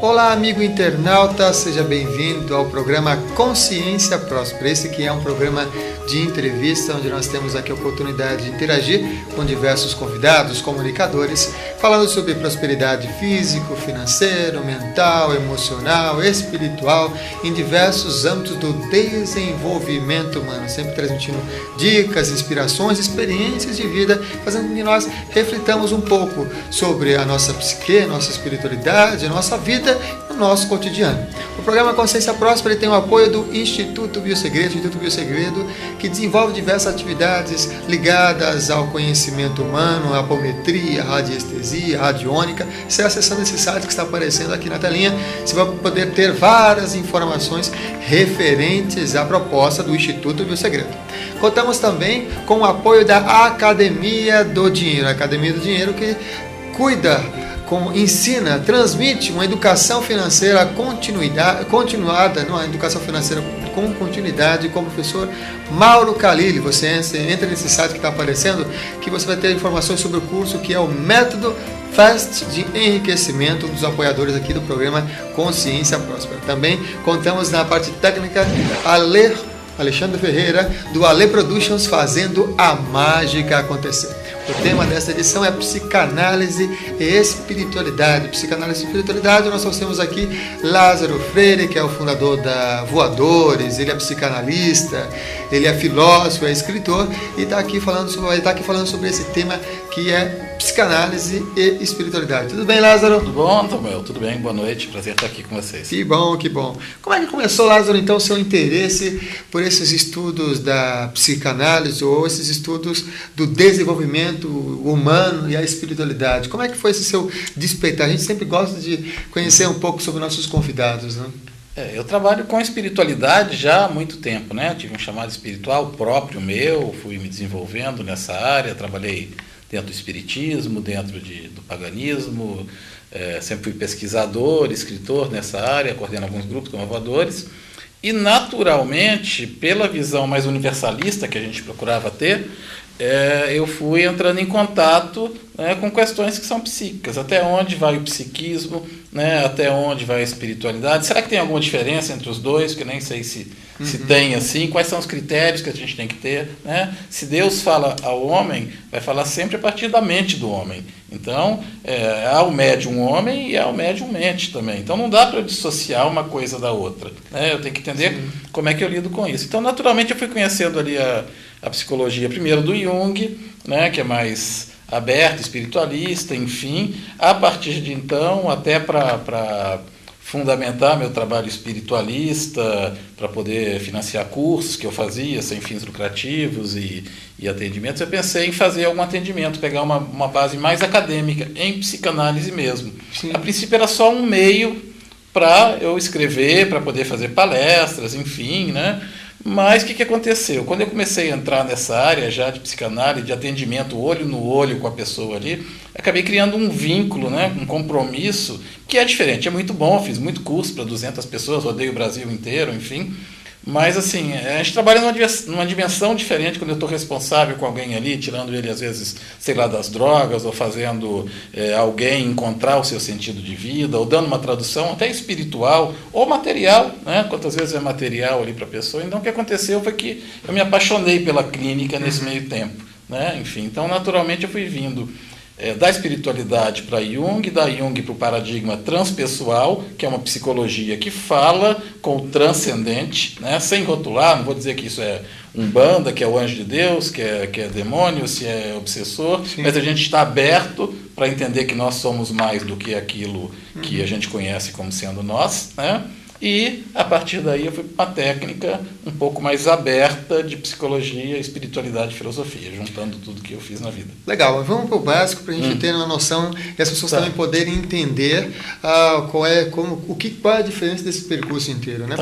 Olá, amigo internauta, seja bem-vindo ao programa Consciência Próspera. Esse que é um programa de entrevista, onde nós temos aqui a oportunidade de interagir com diversos convidados, comunicadores, falando sobre prosperidade físico, financeiro, mental, emocional, espiritual, em diversos âmbitos do desenvolvimento humano, sempre transmitindo dicas, inspirações, experiências de vida, fazendo com que nós reflitamos um pouco sobre a nossa psique, nossa espiritualidade, a nossa vida, no nosso cotidiano. O programa Consciência Próspera tem o apoio do Instituto Biosegredo, que desenvolve diversas atividades ligadas ao conhecimento humano, a apometria, radiestesia, radiônica. Você acessando esse site que está aparecendo aqui na telinha, você vai poder ter várias informações referentes à proposta do Instituto Biosegredo. Contamos também com o apoio da Academia do Dinheiro, a Academia do Dinheiro que cuida, ensina, transmite uma educação financeira continuada, não, a educação financeira com continuidade, com o professor Mauro Khalili. Você entra nesse site que está aparecendo, que você vai ter informações sobre o curso que é o Método Fast de Enriquecimento, um dos apoiadores aqui do programa Consciência Próspera. Também contamos na parte técnica Alexandre Ferreira, do Ale Productions, fazendo a mágica acontecer. O tema desta edição é psicanálise e espiritualidade. Psicanálise e espiritualidade, nós trouxemos aqui Lázaro Freire, que é o fundador da Voadores, ele é psicanalista, ele é filósofo, é escritor, e está aqui falando sobre esse tema que é psicanálise e espiritualidade. Tudo bem, Lázaro? Tudo bom, Tomel? Tudo bem? Boa noite. Prazer estar aqui com vocês. Que bom, que bom. Como é que começou, Lázaro, então, o seu interesse por esses estudos da psicanálise ou esses estudos do desenvolvimento humano e a espiritualidade? Como é que foi esse seu despertar? A gente sempre gosta de conhecer um pouco sobre nossos convidados, né? Eu trabalho com espiritualidade já há muito tempo, né? Eu tive um chamado espiritual próprio meu, fui me desenvolvendo nessa área, trabalhei dentro do espiritismo, dentro do paganismo, sempre fui pesquisador, escritor nessa área, coordeno alguns grupos como Voadores, e naturalmente, pela visão mais universalista que a gente procurava ter, eu fui entrando em contato, né, com questões que são psíquicas. Até onde vai o psiquismo, né, até onde vai a espiritualidade? Será que tem alguma diferença entre os dois? Que nem sei se tem assim. Quais são os critérios que a gente tem que ter? Né? Se Deus fala ao homem, vai falar sempre a partir da mente do homem. Então, há o médium homem e há o médium mente também. Então, não dá para dissociar uma coisa da outra. Né? Eu tenho que entender como é que eu lido com isso. Então, naturalmente, eu fui conhecendo ali a psicologia, primeiro do Jung, né, que é mais aberto, espiritualista, enfim. A partir de então, até para fundamentar meu trabalho espiritualista, para poder financiar cursos que eu fazia sem fins lucrativos e atendimentos, eu pensei em fazer algum atendimento, pegar uma base mais acadêmica, em psicanálise mesmo. Sim. A princípio era só um meio para eu escrever, para poder fazer palestras, enfim, né? Mas o que aconteceu? Quando eu comecei a entrar nessa área já de psicanálise, de atendimento olho no olho com a pessoa ali, acabei criando um vínculo, né, um compromisso, que é diferente, é muito bom, fiz muito curso para 200 pessoas, rodei o Brasil inteiro, enfim. Mas assim, a gente trabalha numa dimensão diferente quando eu estou responsável com alguém ali, tirando ele às vezes, sei lá, das drogas, ou fazendo alguém encontrar o seu sentido de vida, ou dando uma tradução até espiritual, ou material, né? Quantas vezes é material ali para a pessoa. Então o que aconteceu foi que eu me apaixonei pela clínica nesse meio tempo, né? Enfim, então naturalmente eu fui vindo da espiritualidade para Jung, da Jung para o paradigma transpessoal, que é uma psicologia que fala com o transcendente, né, sem rotular, não vou dizer que isso é umbanda, que é o anjo de Deus, que é demônio, se é obsessor, sim, mas a gente está aberto para entender que nós somos mais do que aquilo que a gente conhece como sendo nós, né? E, a partir daí, eu fui para uma técnica um pouco mais aberta de psicologia, espiritualidade e filosofia, juntando tudo que eu fiz na vida. Legal, vamos para o básico para a gente ter uma noção e as pessoas também poderem entender qual é a diferença desse percurso inteiro. Né?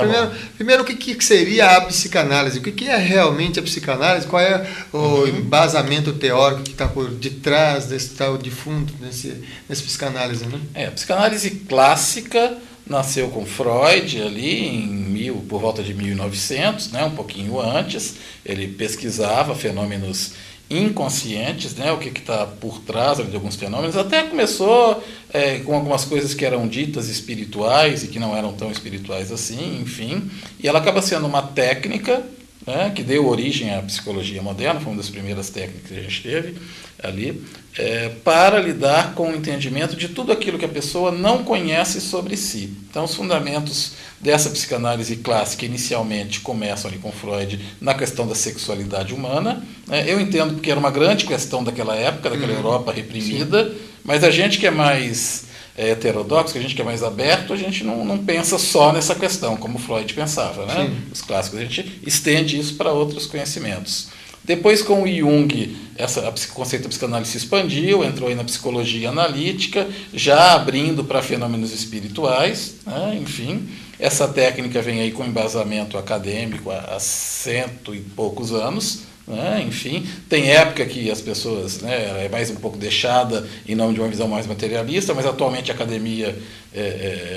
Primeiro, o que seria a psicanálise? O que é realmente a psicanálise? Qual é o embasamento teórico que está por detrás desse tal de fundo, nessa psicanálise? Né? A psicanálise clássica nasceu com Freud ali por volta de 1900, né, um pouquinho antes. Ele pesquisava fenômenos inconscientes, né, o que está por trás de alguns fenômenos. Até começou com algumas coisas que eram ditas espirituais e que não eram tão espirituais assim, enfim, e ela acaba sendo uma técnica, né, que deu origem à psicologia moderna, foi uma das primeiras técnicas que a gente teve ali, para lidar com o entendimento de tudo aquilo que a pessoa não conhece sobre si. Então, os fundamentos dessa psicanálise clássica inicialmente começam ali com Freud na questão da sexualidade humana. Eu entendo porque era uma grande questão daquela época, daquela Europa reprimida, sim, mas a gente que é mais heterodoxo, a gente que é mais aberto, a gente não pensa só nessa questão, como Freud pensava, né? Os clássicos, a gente estende isso para outros conhecimentos. Depois, com o Jung, o conceito da psicanálise se expandiu, entrou aí na psicologia analítica, já abrindo para fenômenos espirituais, né? Enfim, essa técnica vem aí com embasamento acadêmico há 100 e poucos anos, né? Enfim, tem época que as pessoas, né, é mais um pouco deixada em nome de uma visão mais materialista, mas atualmente a academia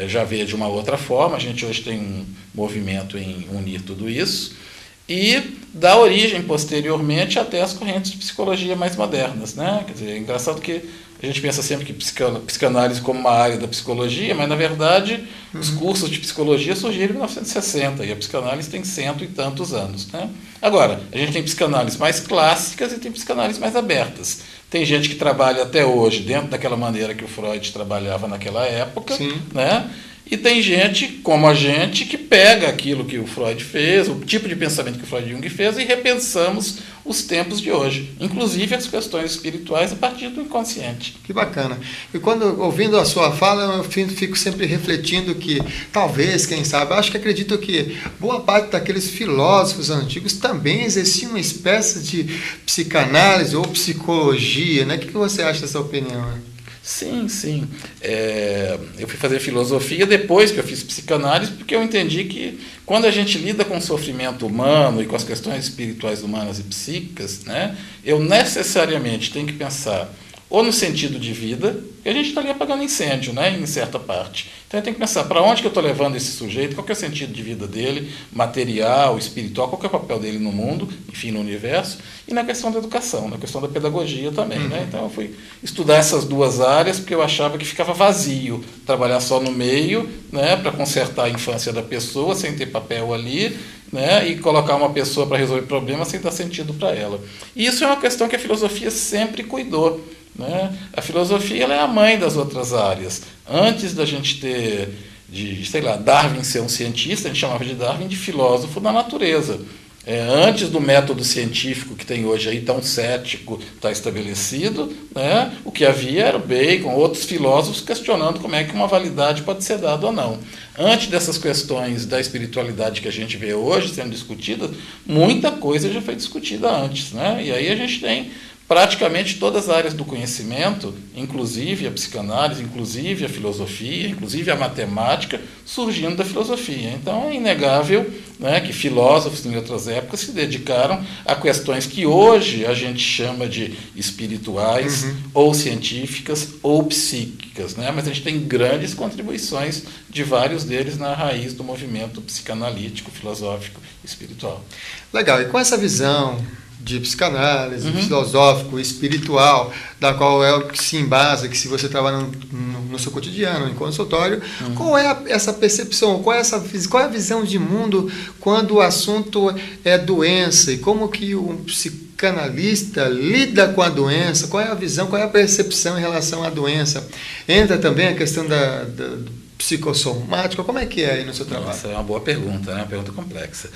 já vê de uma outra forma. A gente hoje tem um movimento em unir tudo isso e dá origem posteriormente até as correntes de psicologia mais modernas, né? Quer dizer, é engraçado que a gente pensa sempre que psicanálise como uma área da psicologia, mas na verdade os cursos de psicologia surgiram em 1960 e a psicanálise tem 100 e tantos anos, né? Agora, a gente tem psicanálises mais clássicas e tem psicanálises mais abertas. Tem gente que trabalha até hoje dentro daquela maneira que o Freud trabalhava naquela época, né? E tem gente, como a gente, que pega aquilo que o Freud fez, o tipo de pensamento que o Freud e Jung fez, e repensamos os tempos de hoje, inclusive as questões espirituais a partir do inconsciente. Que bacana. E quando, ouvindo a sua fala, eu fico sempre refletindo que, talvez, quem sabe, acho que acredito que boa parte daqueles filósofos antigos também exercia uma espécie de psicanálise ou psicologia, né? O que você acha dessa opinião, né? Sim, sim. Eu fui fazer filosofia depois que eu fiz psicanálise, porque eu entendi que quando a gente lida com o sofrimento humano e com as questões espirituais humanas e psíquicas, né, eu necessariamente tenho que pensar ou no sentido de vida, que a gente está ali apagando incêndio, né, em certa parte. Então eu tenho que pensar para onde que eu estou levando esse sujeito, qual que é o sentido de vida dele, material, espiritual, qual que é o papel dele no mundo, enfim, no universo, e na questão da educação, na questão da pedagogia também. Né? Então eu fui estudar essas duas áreas porque eu achava que ficava vazio trabalhar só no meio, né, para consertar a infância da pessoa, sem ter papel ali, né, e colocar uma pessoa para resolver problemas sem dar sentido para ela. E isso é uma questão que a filosofia sempre cuidou. Né? A filosofia ela é a mãe das outras áreas. Antes da gente ter, Darwin ser um cientista, a gente chamava de Darwin de filósofo da natureza. Antes do método científico que tem hoje aí, tão cético, está estabelecido, né? O que havia era o Bacon, outros filósofos questionando como é que uma validade pode ser dada ou não. Antes dessas questões da espiritualidade que a gente vê hoje sendo discutidas, muita coisa já foi discutida antes. Né? E aí a gente tem praticamente todas as áreas do conhecimento, inclusive a psicanálise, inclusive a filosofia, inclusive a matemática, surgindo da filosofia. Então é inegável, né, que filósofos em outras épocas se dedicaram a questões que hoje a gente chama de espirituais, ou científicas, ou psíquicas. Né? Mas a gente tem grandes contribuições de vários deles na raiz do movimento psicanalítico, filosófico e espiritual. Legal, e com essa visão de psicanálise, filosófico, espiritual, da qual é o que se embasa, que se você trabalha no seu cotidiano, em consultório, qual é essa percepção, qual é a visão de mundo quando o assunto é doença, e como que um psicanalista lida com a doença, qual é a visão, qual é a percepção em relação à doença? Entra também a questão do psicossomática, como é que é aí no seu trabalho? Essa é uma boa pergunta, né? Uma pergunta complexa.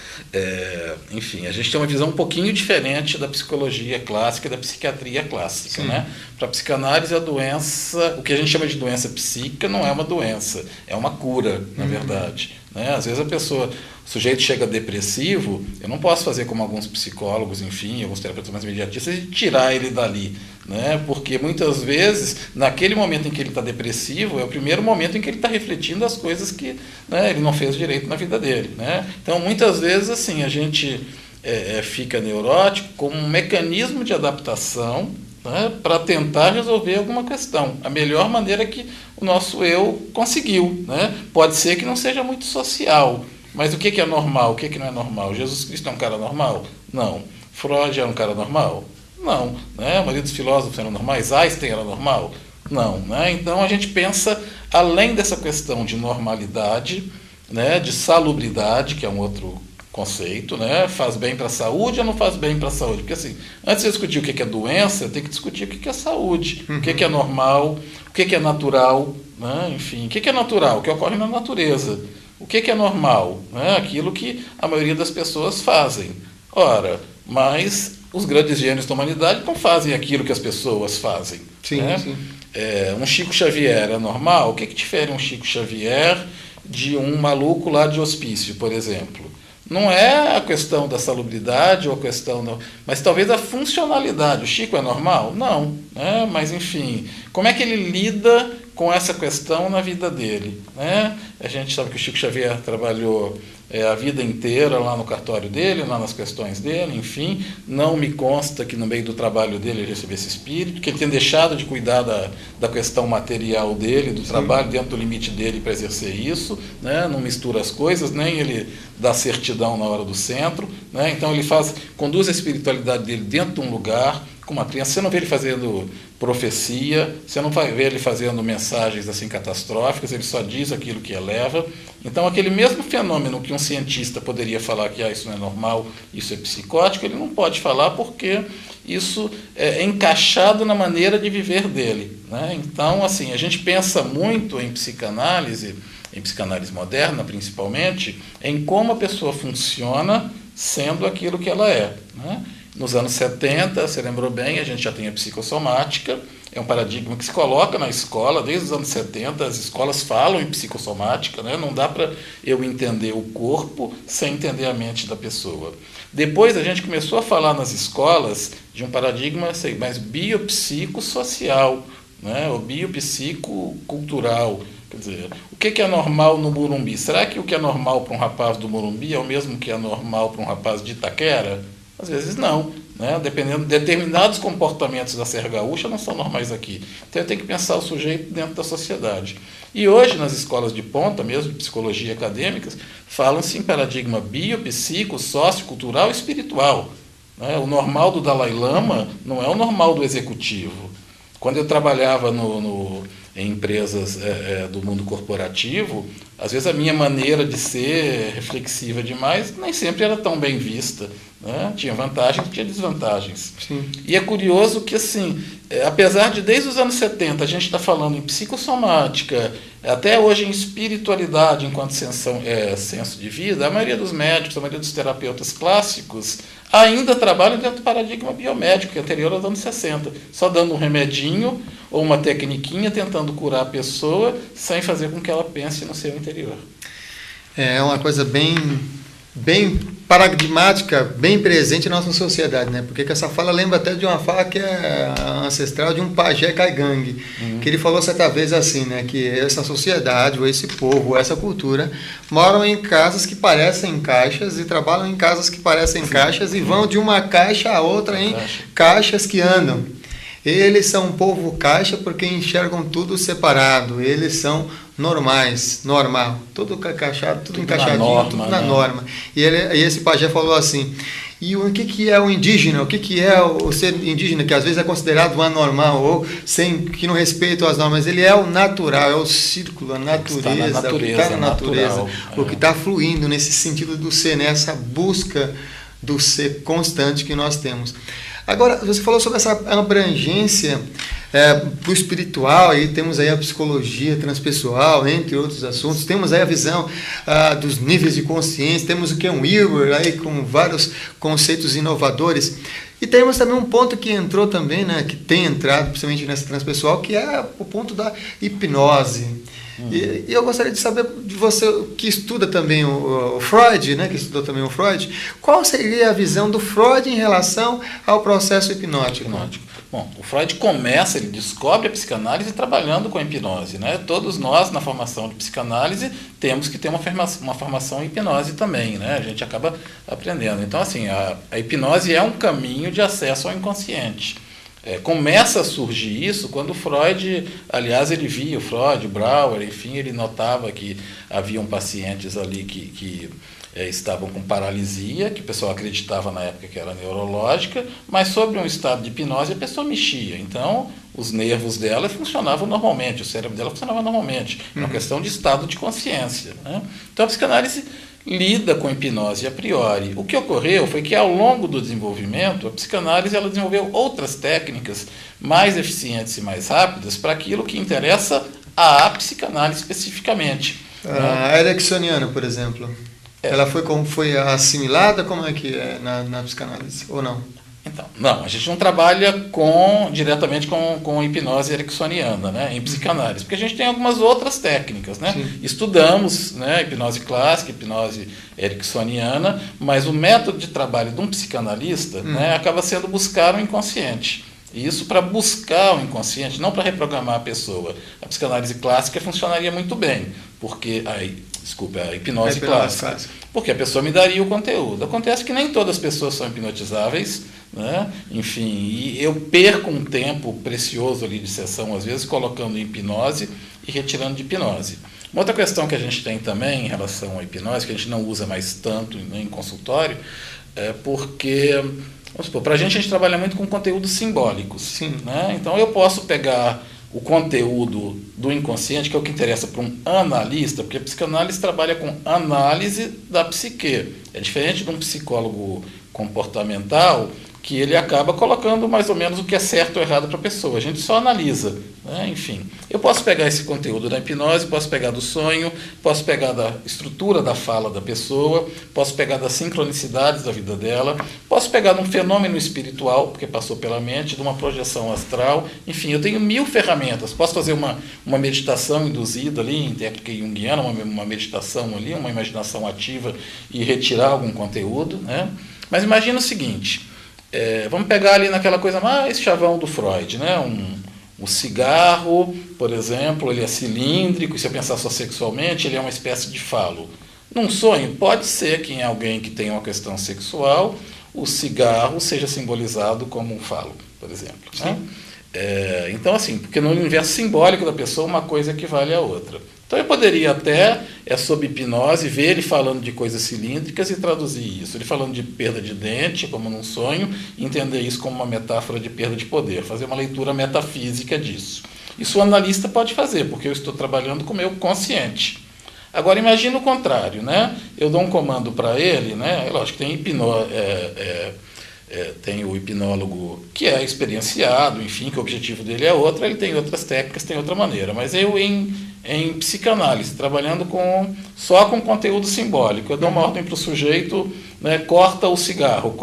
Enfim, a gente tem uma visão um pouquinho diferente da psicologia clássica e da psiquiatria clássica. Né? Para a psicanálise, a doença, o que a gente chama de doença psíquica não é uma doença, é uma cura, na verdade. Né? Às vezes o sujeito chega depressivo, eu não posso fazer como alguns psicólogos, enfim, alguns terapeutas mais imediatistas, de tirar ele dali. Né? Porque muitas vezes, naquele momento em que ele está depressivo, é o primeiro momento em que ele está refletindo as coisas que, né, ele não fez direito na vida dele. Né? Então, muitas vezes, assim, a gente fica neurótico como um mecanismo de adaptação, né, para tentar resolver alguma questão. A melhor maneira que o nosso eu conseguiu. Né? Pode ser que não seja muito social, mas o que é normal, o que não é normal? Jesus Cristo é um cara normal? Não. Freud é um cara normal? Não. Né? A maioria dos filósofos eram normais. Einstein era normal? Não. Né? Então a gente pensa, além dessa questão de normalidade, né, de salubridade, que é um outro conceito, né? Faz bem para a saúde ou não faz bem para a saúde? Porque assim, antes de discutir o que é doença, eu tenho que discutir o que é saúde, o que é normal, o que é natural, né? Enfim, o que é natural? O que ocorre na natureza. O que é normal? Né? Aquilo que a maioria das pessoas fazem. Ora, mas os grandes gênios da humanidade não fazem aquilo que as pessoas fazem. Sim, né? sim. Um Chico Xavier é normal? O que difere um Chico Xavier de um maluco lá de hospício, por exemplo? Não é a questão da salubridade ou a questão... mas talvez a funcionalidade. O Chico é normal? Não. Né? Mas, enfim, como é que ele lida com essa questão na vida dele? Né? A gente sabe que o Chico Xavier trabalhou a vida inteira lá no cartório dele, lá nas questões dele, enfim. Não me consta que no meio do trabalho dele ele recebesse espírito, que ele tenha deixado de cuidar da questão material dele, do trabalho dentro do limite dele para exercer isso, né? Não mistura as coisas, nem ele dá certidão na hora do centro, né? Então ele conduz a espiritualidade dele dentro de um lugar, com uma criança. Você não vê ele fazendo profecia, você não vai ver ele fazendo mensagens assim catastróficas, ele só diz aquilo que eleva. Então, aquele mesmo fenômeno que um cientista poderia falar que isso não é normal, isso é psicótico, ele não pode falar porque isso é encaixado na maneira de viver dele. Né? Então, assim, a gente pensa muito em psicanálise moderna principalmente, em como a pessoa funciona sendo aquilo que ela é. Né? Nos anos 70, você lembrou bem, a gente já tem a psicossomática, é um paradigma que se coloca na escola, desde os anos 70, as escolas falam em psicossomática, né? Não dá para eu entender o corpo sem entender a mente da pessoa. Depois a gente começou a falar nas escolas de um paradigma mais biopsicossocial, né? Ou biopsicocultural. Quer dizer, o que é normal no Morumbi? Será que o que é normal para um rapaz do Morumbi é o mesmo que é normal para um rapaz de Itaquera? Às vezes não, né? Dependendo de determinados comportamentos da Serra Gaúcha não são normais aqui. Então eu tenho que pensar o sujeito dentro da sociedade. E hoje nas escolas de ponta, mesmo de psicologia acadêmicas, falam-se em paradigma biopsico, sociocultural e espiritual. Né? O normal do Dalai Lama não é o normal do executivo. Quando eu trabalhava em empresas do mundo corporativo, às vezes a minha maneira de ser reflexiva demais nem sempre era tão bem vista. Né? Tinha vantagens, tinha desvantagens. Sim. E é curioso que, assim, apesar de desde os anos 70 a gente está falando em psicossomática, até hoje em espiritualidade enquanto senso de vida, a maioria dos médicos, a maioria dos terapeutas clássicos ainda trabalham dentro do paradigma biomédico, que é anterior aos anos 60, só dando um remedinho ou uma tecniquinha tentando curar a pessoa sem fazer com que ela pense no seu interior. É uma coisa bem paradigmática, bem presente na nossa sociedade, né? Porque essa fala lembra até de uma fala que é ancestral de um pajé caigangue, que ele falou certa vez assim, né? Que essa sociedade, ou esse povo, ou essa cultura, moram em casas que parecem caixas e trabalham em casas que parecem caixas e vão de uma caixa a outra em caixas que andam. Eles são um povo caixa porque enxergam tudo separado. Eles são normais, normal. Tudo encaixado, tudo encaixadinho, norma, tudo na norma. E esse pajé falou assim, e o que é o indígena? O que é o ser indígena, que às vezes é considerado anormal ou que não respeita as normas? Ele é o natural, é o círculo, a natureza, o que está na natureza, o que está fluindo nesse sentido do ser, nessa busca do ser constante que nós temos. Agora, você falou sobre essa abrangência para o espiritual, aí temos aí a psicologia transpessoal, entre outros assuntos, temos aí a visão dos níveis de consciência, temos o que é um Wilber, aí com vários conceitos inovadores, e temos também um ponto que entrou também, né, que tem entrado, principalmente nessa transpessoal, que é o ponto da hipnose. E eu gostaria de saber de você, que estuda também o Freud, né, que estudou também o Freud, qual seria a visão do Freud em relação ao processo hipnótico? Bom, o Freud ele descobre a psicanálise trabalhando com a hipnose. Né? Todos nós, na formação de psicanálise, temos que ter uma formação em hipnose também. Né? A gente acaba aprendendo. Então, assim, a hipnose é um caminho de acesso ao inconsciente. Começa a surgir isso quando o Freud, aliás, ele via o Freud, Brauer, enfim, ele notava que haviam pacientes ali que estavam com paralisia, que o pessoal acreditava na época que era neurológica, mas sobre um estado de hipnose a pessoa mexia. Então, os nervos dela funcionavam normalmente, o cérebro dela funcionava normalmente. É uma questão de estado de consciência, né? Então, a psicanálise lida com hipnose a priori. O que ocorreu foi que, ao longo do desenvolvimento, a psicanálise ela desenvolveu outras técnicas mais eficientes e mais rápidas para aquilo que interessa à psicanálise especificamente. A ericksoniana, por exemplo, ela foi assimilada, como é que é na psicanálise, ou não? Então, não, a gente não trabalha diretamente com hipnose ericksoniana, né, em psicanálise, porque a gente tem algumas outras técnicas, né? Estudamos, né, hipnose clássica, hipnose ericksoniana, mas o método de trabalho de um psicanalista, né, acaba sendo buscar o inconsciente. E isso para buscar o inconsciente, não para reprogramar a pessoa. A psicanálise clássica funcionaria muito bem, porque a hipnose clássica. Porque a pessoa me daria o conteúdo. Acontece que nem todas as pessoas são hipnotizáveis, né? Enfim, e eu perco um tempo precioso ali de sessão, às vezes, colocando em hipnose e retirando de hipnose. Uma outra questão que a gente tem também em relação à hipnose, que a gente não usa mais tanto em consultório, é porque, vamos supor, para a gente trabalha muito com conteúdos simbólicos. Sim. Né? Então eu posso pegar o conteúdo do inconsciente, que é o que interessa para um analista, porque a psicanálise trabalha com análise da psique. É diferente de um psicólogo comportamental, que ele acaba colocando mais ou menos o que é certo ou errado para a pessoa. A gente só analisa, né? Enfim, eu posso pegar esse conteúdo da hipnose, posso pegar do sonho, posso pegar da estrutura da fala da pessoa, posso pegar das sincronicidades da vida dela, posso pegar de um fenômeno espiritual, porque passou pela mente, de uma projeção astral. Enfim, eu tenho 1000 ferramentas. Posso fazer uma meditação induzida ali, em técnica junguiana, uma meditação ali, uma imaginação ativa e retirar algum conteúdo, né? Mas imagina o seguinte... vamos pegar ali naquela coisa mais chavão do Freud, né? Um cigarro, por exemplo, ele é cilíndrico, e se eu pensar só sexualmente, ele é uma espécie de falo. Num sonho, pode ser que em alguém que tenha uma questão sexual, o cigarro seja simbolizado como um falo, por exemplo. Né? Então, assim, porque no universo simbólico da pessoa, uma coisa equivale à outra. Então eu poderia até, sob hipnose, ver ele falando de coisas cilíndricas e traduzir isso. Ele falando de perda de dente, como num sonho, e entender isso como uma metáfora de perda de poder, fazer uma leitura metafísica disso. Isso o analista pode fazer, porque eu estou trabalhando com o meu consciente. Agora imagina o contrário, né? Eu dou um comando para ele, né? Lógico que tem tem o hipnólogo que é experienciado, enfim, que o objetivo dele é outro, ele tem outras técnicas, tem outra maneira. Mas eu, em psicanálise, trabalhando só com conteúdo simbólico, eu dou uma ordem para o sujeito, né, corta o cigarro.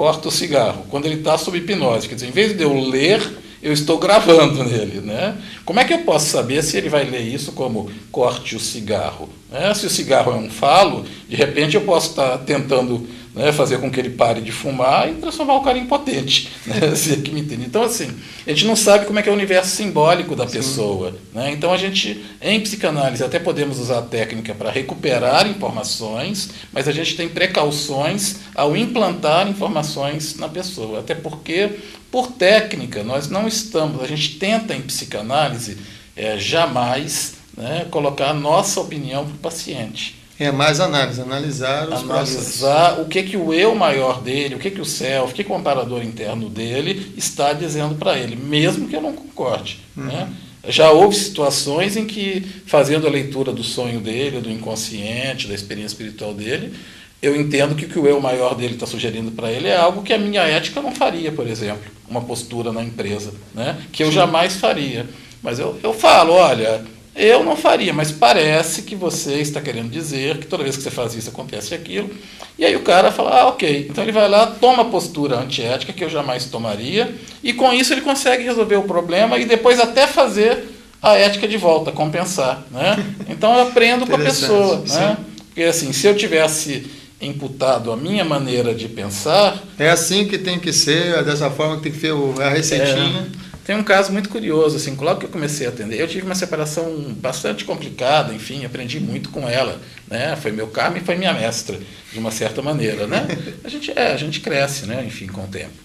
Quando ele está sob hipnose, quer dizer, em vez de eu ler, eu estou gravando nele. Né? Como é que eu posso saber se ele vai ler isso como corte o cigarro? Né? Se o cigarro é um falo, de repente eu posso estar tentando, né, fazer com que ele pare de fumar e transformar o cara em impotente. Né? Se é que me entende. Então, assim, a gente não sabe como é que é o universo simbólico da pessoa. Né? Então, a gente, em psicanálise, até podemos usar a técnica para recuperar informações, mas a gente tem precauções ao implantar informações na pessoa. Até porque, por técnica, nós não estamos, a gente tenta em psicanálise jamais, né, colocar a nossa opinião para o paciente. É mais analisar os processos. O que o eu maior dele, o que o self, o que o amparador interno dele está dizendo para ele, mesmo que eu não concorde. Né? Já houve situações em que, fazendo a leitura do sonho dele, do inconsciente, da experiência espiritual dele, eu entendo que o que o eu maior dele está sugerindo para ele é algo que a minha ética não faria, por exemplo, uma postura na empresa, né? Que eu jamais faria. Mas eu falo, olha... Eu não faria, mas parece que você está querendo dizer que toda vez que você faz isso acontece aquilo. E aí o cara fala, ok. Então ele vai lá, toma a postura antiética que eu jamais tomaria, e com isso ele consegue resolver o problema e depois até fazer a ética de volta, compensar. Né? Então eu aprendo com a pessoa. Né? Porque assim, se eu tivesse imputado a minha maneira de pensar... É assim que tem que ser, é dessa forma que tem que ser a receitinha... Tem um caso muito curioso, assim, logo que eu comecei a atender, eu tive uma separação bastante complicada, enfim, aprendi muito com ela, né? Foi meu karma e foi minha mestra, de uma certa maneira, né? A gente cresce, né? Enfim, com o tempo.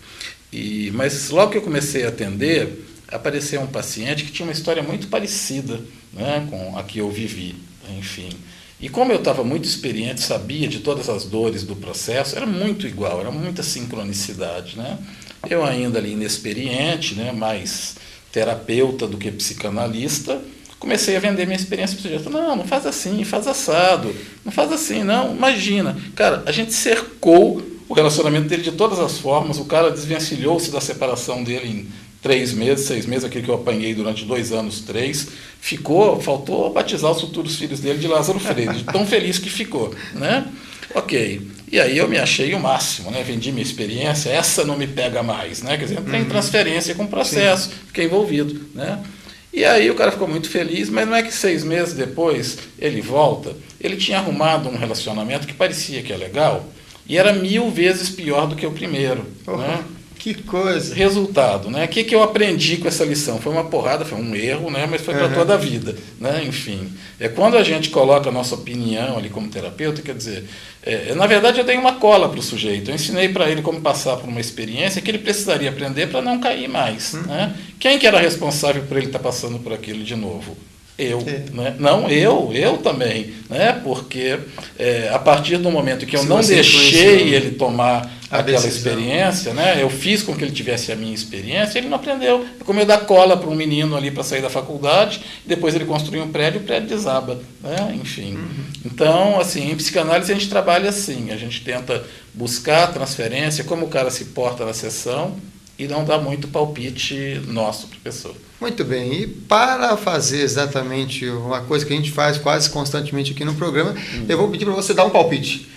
Mas logo que eu comecei a atender, apareceu um paciente que tinha uma história muito parecida, né, com a que eu vivi, enfim. E como eu estava muito experiente, sabia de todas as dores do processo, era muito igual, era muita sincronicidade, né? Eu ainda ali inexperiente, né, mais terapeuta do que psicanalista, comecei a vender minha experiência para o sujeito. Não faz assim, faz assado, não faz assim, não, imagina. Cara, a gente cercou o relacionamento dele de todas as formas, o cara desvencilhou-se da separação dele em 3 meses, 6 meses, aquele que eu apanhei durante 2 anos, 3, faltou batizar os futuros filhos dele de Lázaro Freire, de tão feliz que ficou, né? Ok, e aí eu me achei o máximo, né? Vendi minha experiência, essa não me pega mais, né? Quer dizer, entrei em transferência com o processo, fiquei envolvido, né? E aí o cara ficou muito feliz, mas não é que 6 meses depois ele volta, ele tinha arrumado um relacionamento que parecia que é legal, e era 1000 vezes pior do que o primeiro, né? Que coisa! Resultado, né? O que eu aprendi com essa lição? Foi uma porrada, foi um erro, né? Mas foi para toda a vida, né? Enfim, quando a gente coloca a nossa opinião ali como terapeuta, quer dizer, na verdade eu dei uma cola para o sujeito, eu ensinei para ele como passar por uma experiência que ele precisaria aprender para não cair mais, né? Quem que era responsável por ele estar passando por aquilo de novo? Eu, né? Não, eu também, né? Porque a partir do momento que eu não deixei ele tomar aquela experiência, né? Eu fiz com que ele tivesse a minha experiência, ele não aprendeu. É como eu dar cola para um menino ali para sair da faculdade, depois ele construi um prédio e o prédio desaba, né? Enfim. Então, assim, em psicanálise a gente trabalha assim, a gente tenta buscar a transferência, como o cara se porta na sessão, e não dá muito palpite nosso para a pessoa. Muito bem, e para fazer exatamente uma coisa que a gente faz quase constantemente aqui no programa, eu vou pedir para você dar um palpite.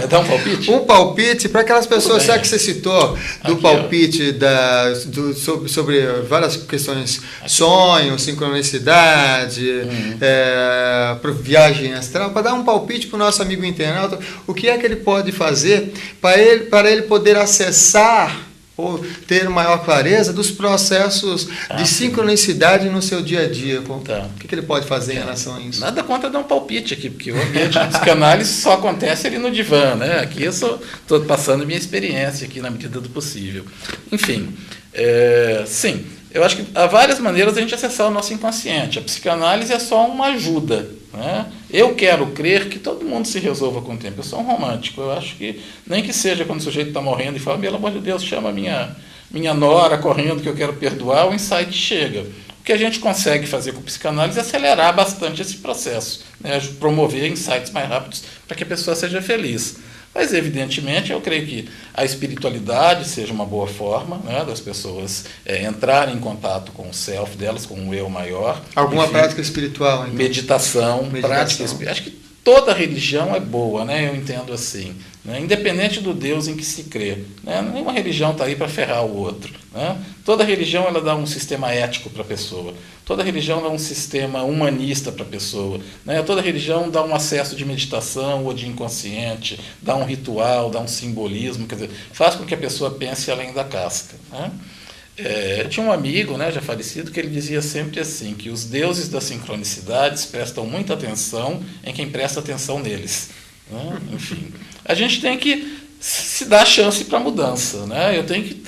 Dá um palpite? Um palpite para aquelas pessoas, já que você citou do aqui, palpite sobre várias questões, aqui. Sonho, sincronicidade, viagem astral, para dar um palpite para o nosso amigo internauta, o que é que ele pode fazer para ele poder acessar ou ter maior clareza dos processos de sincronicidade no seu dia a dia. O que ele pode fazer em relação a isso? Nada contra dar um palpite aqui, porque o ambiente de psicanálise só acontece ali no divã, né? Aqui eu estou passando minha experiência aqui na medida do possível. Enfim, sim, eu acho que há várias maneiras de a gente acessar o nosso inconsciente. A psicanálise é só uma ajuda, né? Eu quero crer que todo mundo se resolva com o tempo. Eu sou um romântico. Eu acho que, nem que seja quando o sujeito está morrendo e fala, pelo amor de Deus, chama minha nora correndo que eu quero perdoar, o insight chega. O que a gente consegue fazer com a psicanálise é acelerar bastante esse processo, né? Promover insights mais rápidos para que a pessoa seja feliz. Mas, evidentemente, eu creio que a espiritualidade seja uma boa forma, né, das pessoas entrarem em contato com o self delas, com o eu maior. Alguma prática espiritual, então? Meditação. Prática espiritual. Acho que toda religião é boa, né? Eu entendo assim, né? Independente do Deus em que se crê, né? Nenhuma religião está aí para ferrar o outro, né? Toda religião ela dá um sistema ético para a pessoa, toda religião dá um sistema humanista para a pessoa, né? Toda religião dá um acesso de meditação ou de inconsciente, dá um ritual, dá um simbolismo, quer dizer, faz com que a pessoa pense além da casca, né? Eu tinha um amigo, né, já falecido, que ele dizia sempre assim, que os deuses das sincronicidades prestam muita atenção em quem presta atenção neles, né? Enfim, a gente tem que se dar chance para mudança, né? Eu tenho que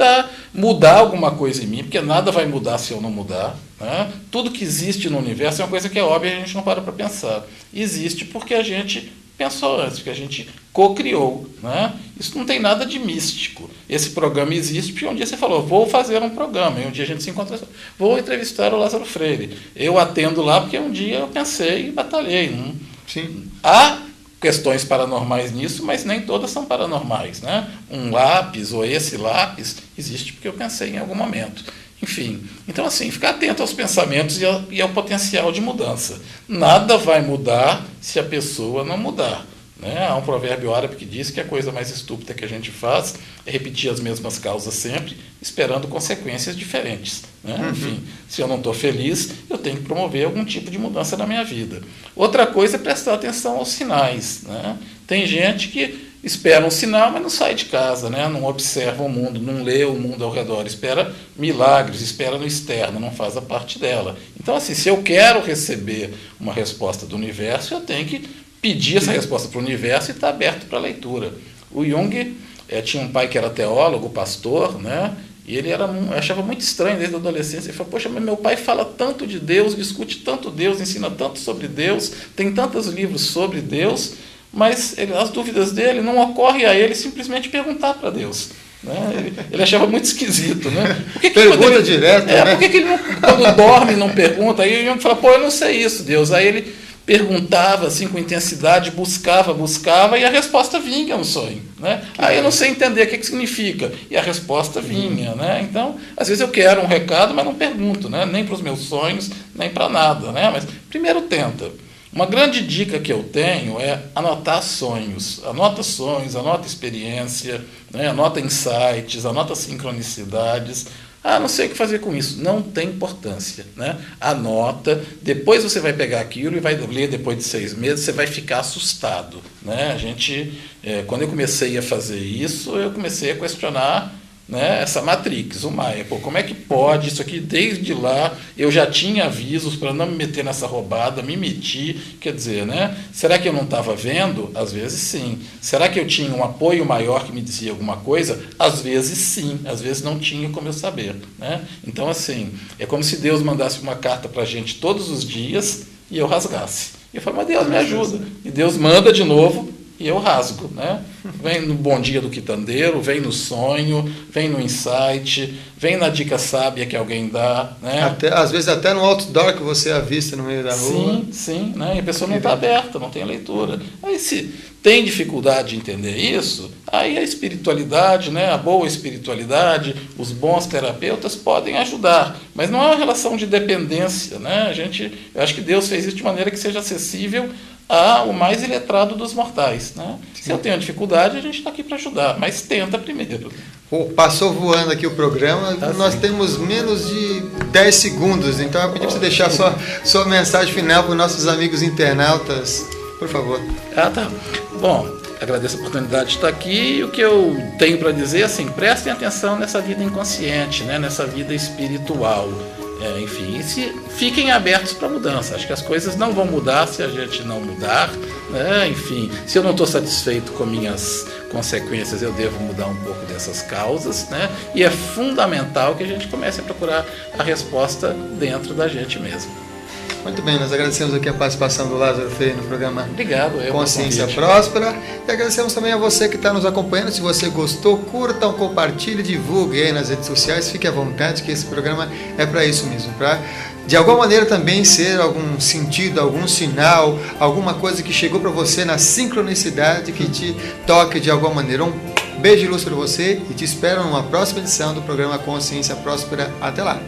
mudar alguma coisa em mim, porque nada vai mudar se eu não mudar, né? Tudo que existe no universo é uma coisa que é óbvia e a gente não para pensar. Existe porque a gente pensou antes, porque a gente co-criou, né? Isso não tem nada de místico. Esse programa existe porque um dia você falou, vou fazer um programa, e um dia a gente se encontra, vou entrevistar o Lázaro Freire. Eu atendo lá porque um dia eu pensei e batalhei. Sim. Há questões paranormais nisso, mas nem todas são paranormais, né? Um lápis ou esse lápis existe porque eu pensei em algum momento. Enfim, então assim, ficar atento aos pensamentos e ao potencial de mudança. Nada vai mudar se a pessoa não mudar, né? Há um provérbio árabe que diz que a coisa mais estúpida que a gente faz é repetir as mesmas causas sempre, esperando consequências diferentes, né? Enfim, se eu não estou feliz, eu tenho que promover algum tipo de mudança na minha vida. Outra coisa é prestar atenção aos sinais, né? Tem gente que espera um sinal, mas não sai de casa, né? Não observa o mundo, não lê o mundo ao redor, espera milagres, espera no externo, não faz a parte dela. Então, assim, se eu quero receber uma resposta do universo, eu tenho que pedir essa resposta para o universo e estar aberto para a leitura. O Jung tinha um pai que era teólogo, pastor, né? E ele achava muito estranho desde a adolescência. Ele falou, poxa, mas meu pai fala tanto de Deus, discute tanto Deus, ensina tanto sobre Deus, tem tantos livros sobre Deus, mas as dúvidas dele não ocorrem a ele simplesmente perguntar para Deus. Né? Ele achava muito esquisito. Né? Pergunta direto, né? Por que ele não, quando dorme não pergunta? Aí ele fala, pô, eu não sei isso, Deus. Aí ele perguntava assim com intensidade, buscava, e a resposta vinha no sonho. Né? Aí eu não sei entender o que significa, e a resposta vinha. Né? Então, às vezes eu quero um recado, mas não pergunto, né? Nem para os meus sonhos, nem para nada. Né? Mas primeiro tenta. Uma grande dica que eu tenho é anotar sonhos. Anota sonhos, anota experiência, né? Anota insights, anota sincronicidades. Ah, não sei o que fazer com isso. Não tem importância. Né? Anota, depois você vai pegar aquilo e vai ler depois de 6 meses, você vai ficar assustado. Né? Quando eu comecei a fazer isso, eu comecei a questionar, né, essa Matrix, o Maia. Pô, como é que pode isso aqui? Desde lá eu já tinha avisos para não me meter nessa roubada, me meti. Quer dizer, né? Será que eu não estava vendo? Às vezes sim. Será que eu tinha um apoio maior que me dizia alguma coisa? Às vezes sim. Às vezes não tinha como eu saber. Né? Então, assim, é como se Deus mandasse uma carta para a gente todos os dias e eu rasgasse. E eu falo, mas Deus me ajuda. E Deus manda de novo e eu rasgo. Né? Vem no bom dia do quitandeiro, vem no sonho, vem no insight, vem na dica sábia que alguém dá. Né? Às vezes até no outdoor que você avista no meio da rua. Sim, né? E a pessoa não está aberta, não tem a leitura. Aí se tem dificuldade de entender isso, aí a espiritualidade, né? A boa espiritualidade, os bons terapeutas podem ajudar, mas não é uma relação de dependência. Né? Eu acho que Deus fez isso de maneira que seja acessível ao mais iletrado dos mortais. Né? Se eu tenho dificuldade, a gente está aqui para ajudar, mas tenta primeiro. Pô, passou voando aqui o programa, nós temos menos de 10 segundos, então eu pedi para você deixar sua mensagem final para os nossos amigos internautas, por favor. Tá. Bom, agradeço a oportunidade de estar aqui, e o que eu tenho para dizer é assim, prestem atenção nessa vida inconsciente, né? Nessa vida espiritual. Enfim, fiquem abertos para a mudança. Acho que as coisas não vão mudar se a gente não mudar. Né? Enfim, se eu não estou satisfeito com minhas consequências, eu devo mudar um pouco dessas causas. Né? E é fundamental que a gente comece a procurar a resposta dentro da gente mesmo. Muito bem, nós agradecemos aqui a participação do Lázaro Freire no programa Consciência Próspera, e agradecemos também a você que está nos acompanhando. Se você gostou, curtam, compartilhe, divulgue aí nas redes sociais, fique à vontade que esse programa é para isso mesmo, para de alguma maneira também ser algum sentido, algum sinal, alguma coisa que chegou para você na sincronicidade que te toque de alguma maneira. Um beijo de luz para você e te espero numa próxima edição do programa Consciência Próspera. Até lá!